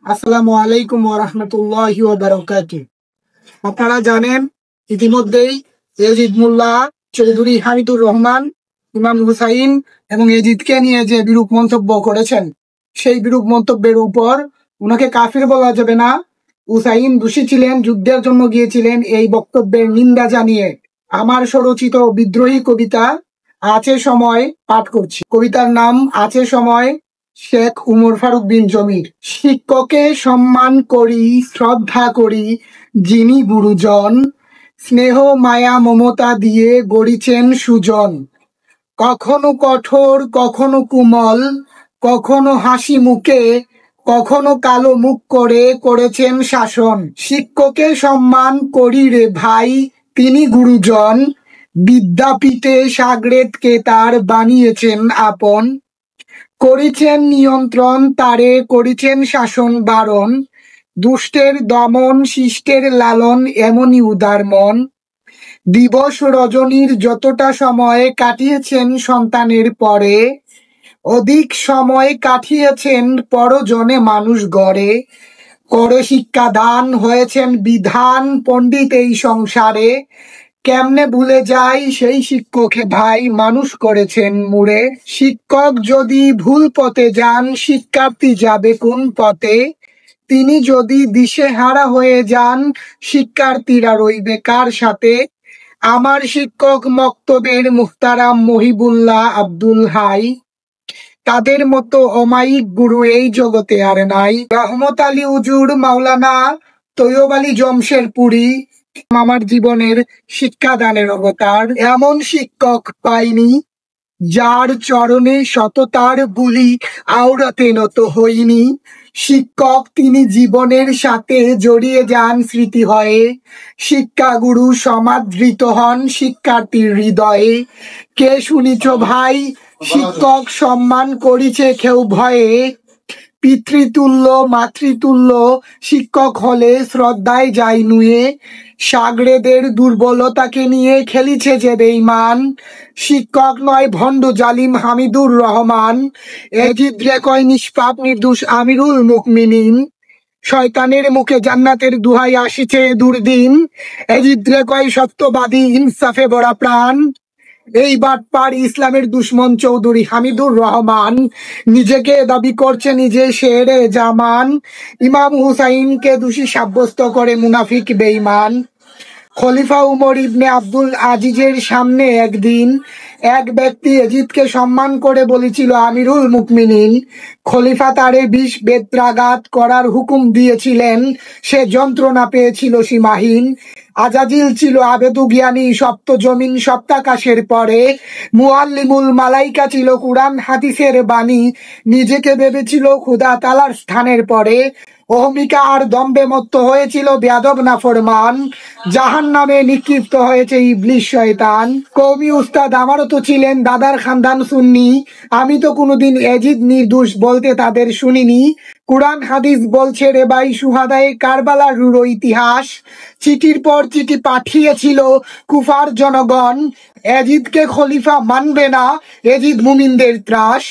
আসসালামু আলাইকুম ওয়া রাহমাতুল্লাহি ওয়া বারাকাতুহু। আপনারা জানেন ইতিমধ্যেই এজিদ মোল্লা, চৌধুরী হামিদুর রহমান, ইমাম হুসাইন এবং এজিদকে নিয়ে যে বিরূপ মন্তব্য করেছেন, সেই বিরূপ মন্তব্যের উপর উনাকে কাফির বলা যাবে না, হুসাইন দোষী ছিলেন, যুদ্ধের জন্য গিয়েছিলেন, এই বক্তব্যের নিন্দা জানিয়ে আমার স্বরচিত বিদ্রোহী কবিতা আছে সময় পাঠ করছি। কবিতার নাম আছে সময়, শেখ উমর ফারুক বিন জমির। শিক্ষকে সম্মান করি, শ্রদ্ধা করি, যিনি গুরুজন, স্নেহ মায়া মমতা দিয়ে গড়িছেন সুজন। কখনো কঠোর, কখনো কোমল, কখনো হাসি মুখে, কখনো কালো মুখ করে করেছেন শাসন। শিক্ষকে সম্মান করি রে ভাই, তিনি গুরুজন, বিদ্যাপীঠে সাগরেদকে তার বানিয়েছেন আপন। করেছেন নিয়ন্ত্রণ তারে, করেছেন শাসন বারণ, দুষ্টের দমন শিষ্টের লালন, এমনই উদার মন। দিবস রজনীর যতটা সময় কাটিয়েছেন সন্তানের পরে, অধিক সময় কাটিয়েছেন পরজনে মানুষ গড়ে। করে শিক্ষা দান হয়েছেন বিধান পণ্ডিত এই সংসারে, কেমনে ভুলে যায় সেই শিক্ষকে ভাই মানুষ করেছেন মুড়ে। শিক্ষক যদি ভুল পথে যান, শিক্ষার্থী যাবে কোন পথে? তিনি যদি দিশেহারা হয়ে যান, শিক্ষার্থীরা রইবে কার সাথে? আমার শিক্ষক মক্তবের মুহতারাম মহিবুল্লাহ আব্দুল হাই, তাদের মতো অমায়িক গুরু এই জগতে আর নাই। রহমত আলী উজুর, মাওলানা তৈয়ব আলী জমশেরপুরি আমার জীবনের শিক্ষাদানের অবতার। এমন শিক্ষক পাইনি যার চরণে সততার বুলি আওড়াতে নত হইনি। শিক্ষক তিনি জীবনের সাথে জড়িয়ে যান স্মৃতি হয়ে, শিক্ষাগুরু সমাদৃত হন শিক্ষার্থীর হৃদয়ে। কে শুনিছ ভাই, শিক্ষক সম্মান করিছে কেউ ভয়ে, পিতৃতুল্য মাতৃতুল্য শিক্ষক হলে শ্রদ্ধায় যায় নুয়ে। সাগরেদের দুর্বলতাকে নিয়ে খেলিছে যে বেঈমান, শিক্ষক নয় ভণ্ড জালিম হামিদুর রহমান। এজিদ রে কয় নিষ্পাপ নির্দোষ আমিরুল মুকমিনিন, শয়তানের মুখে জান্নাতের দুহাই আসিছে দুর্দিন। এজিদ রে কয় সত্যবাদী ইনসাফে ভরা প্রাণ, এই বাটপার ইসলামের দুশ্মন চৌধুরী হামিদুর রহমান। নিজেকে দাবি করছে নিজে শেরে জামান, ইমাম হুসাইনকে দোষী সাব্যস্ত করে মুনাফিক বেঈমান। খলিফা উমর ইবনে আব্দুল আজিজের সামনে একদিন এক ব্যক্তি এজিদকে সম্মান করে বলেছিল আমিরুল মুকমিনিন। খলিফা তারে বিষ বেত্রাঘাত করার হুকুম দিয়েছিলেন, সে যন্ত্রণা পেয়েছিল সীমাহীন। আজাজিল ছিল আবেদু জ্ঞানী, সপ্ত জমিন সপ্তাকাশের পরে, মুআল্লিমুল মালাইকা ছিল কুরআন হাদিসের বাণী, নিজেকে ভেবেছিল খুদা তালার স্থানের পরে। অহমিকা আর দম্বে মত্ত হয়েছিল বেয়াদব নাফরমান, জাহান্নামে নিক্ষিপ্ত হয়েছে ইবলিস শয়তান। কওমি উস্তাদ আমারও তো ছিলেন দাদার খানদান সুন্নি, আমি তো কোনোদিন এজিদ নির্দোষ বলতে তাদের শুনিনি। কুরআন হাদিস বলছে রে ভাই সুহাদায়ে কারবালার রূঢ় ইতিহাস, চিঠির পর চিঠি পাঠিয়েছিল কুফার জনগণ। এজিদকে খলিফা মানবে না, এজিদ মুমিনদের ত্রাস,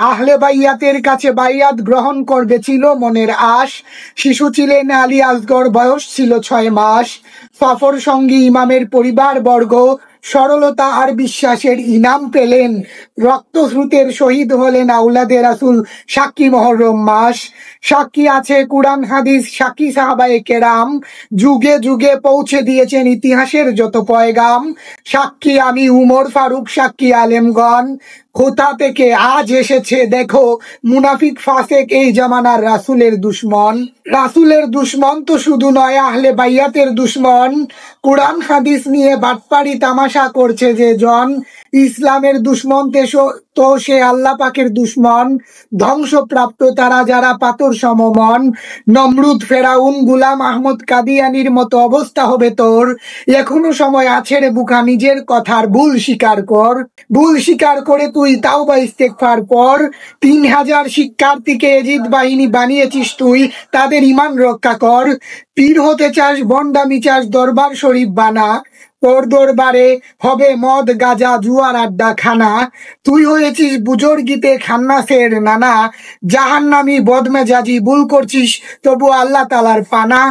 আহলে বাইয়াতের কাছে বাইয়াত গ্রহণ করবে ছিল মনের আশ। শিশু ছিলেন আলী আসগর, বয়স ছিল 6 মাস। সফর সঙ্গী ইমামের পরিবার বর্গ, সরলতা আর বিশ্বাসের ইনাম পেলেন। রক্তস্রোতের শহীদ হলেন আউলাদে রাসূল, সাক্ষী মহরম মাস। সাক্ষী আছে কুরআন হাদিস, সাক্ষী সাহাবায়ে কেরাম, যুগে যুগে পৌঁছে দিয়েছেন ইতিহাসের যত পয়গাম। সাক্ষী আমি উমর ফারুক, সাক্ষী আলেমগণ, কোথা থেকে আজ এসেছে দেখো মুনাফিক ফাসেক এই জামানার রাসূলের দুশ্মন। রাসূলের দুশ্মন তো শুধু নয়, আহলে বাইয়াতের দুশ্মন। কুরআন হাদিস নিয়ে বাটপাড়ি তামাশা করছে যে জন, ইসলামের দুশ্মন তো সে আল্লাহ পাকের দুশ্মন। ধ্বংসপ্রাপ্ত তারা যারা পাথর সমমন, নমরুদ ফেরাউন গুলাম আহমদ কাদিয়ানির মতো অবস্থা হবে তোর। এখনো সময় আছে রে বুকা, নিজের কথার ভুল স্বীকার কর। ভুল স্বীকার করে তুই তাওবা ইস্তেগফার পর। 3000 শিক্ষার্থীকে এজিদ বাহিনী বানিয়েছিস তুই, তাদের ইমান রক্ষা কর। পীর হতে চাস, বন্ডামি চাস, দরবার শরীফ বানা, তোর দরবারে হবে মদ গাজা জুয়ার আড্ডা খানা, তুই হয়েছিস বুজুর্গিতে খান্নাসের নানা, জাহান্নামী বদমেজাজি ভুল করছিস তবু আল্লাহ তালার পানা।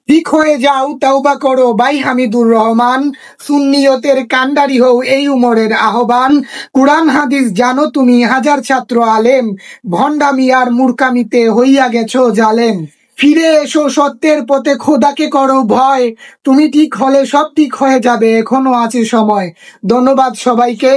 ঠিক হয়ে যাও তওবা করো ভাই হামিদুর রহমান, সুন্নিয়তের কান্ডারি হও এই উমরের আহ্বান। কুরআন হাদিস জানো তুমি হাজার ছাত্র আলেম, ভণ্ডামি আর মূর্খামিতে হইয়া গেছো জালেম। ফিরে এসো সত্যের পথে, খোদাকে করো ভয়, তুমি ঠিক হলে সব ঠিক হয়ে যাবে, এখনো আছে সময়। ধন্যবাদ সবাইকে।